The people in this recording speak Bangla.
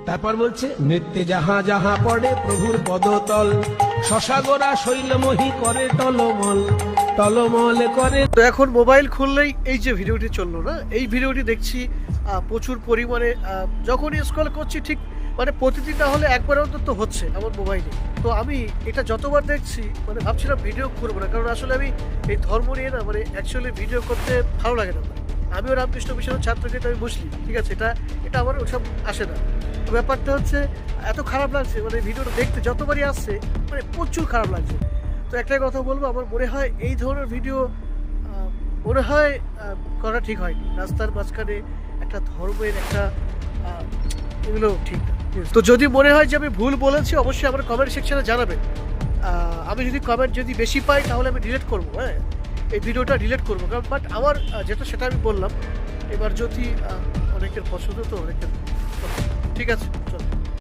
তারপর বলছে নৃত্যে যাহা যাহা পড়ে প্রভুর পদতল, শশাগোরা শৈলমোহী করে টলমল, টলমল করে। তো এখন মোবাইল খুললেই এই যে ভিডিওটি চললো না, এই ভিডিওটি দেখছি প্রচুর পরিমাণে, যখনই স্ক্রল করছি ঠিক মানে প্রতিদিন না হলে একবার অন্তত হচ্ছে আমার মোবাইলে। তো আমি এটা যতবার দেখছি মানে ভাবছিলাম ভিডিও করবো না, কারণ আসলে আমি এই ধর্ম নিয়ে না মানে অ্যাকচুয়ালি ভিডিও করতে ভালো লাগে না। আমিও রামকৃষ্ণ মিশনের ছাত্র, কিন্তু আমি মুসলিম, ঠিক আছে, এটা আমার ওসব আসে না। তো ব্যাপারটা হচ্ছে এত খারাপ লাগছে মানে ভিডিওটা দেখতে, যতবারই আসছে মানে প্রচুর খারাপ লাগছে। তো একটাই কথা বলবো, আমার মনে হয় এই ধরনের ভিডিও মনে হয় করা ঠিক হয়নি। রাস্তার মাঝখানে একটা ধর্মের একটা এগুলো ঠিক না। তো যদি মনে হয় যে আমি ভুল বলেছি অবশ্যই আমার কমেন্ট সেকশনে জানাবেন। আমি যদি কমেন্ট যদি বেশি পাই তাহলে আমি ডিলিট করবো, হ্যাঁ এই ভিডিওটা ডিলিট করবো, কারণ বাট আমার যেটা সেটা আমি বললাম। এবার যদি অনেকের পছন্দ, তো অনেকের ঠিক আছে, চলো।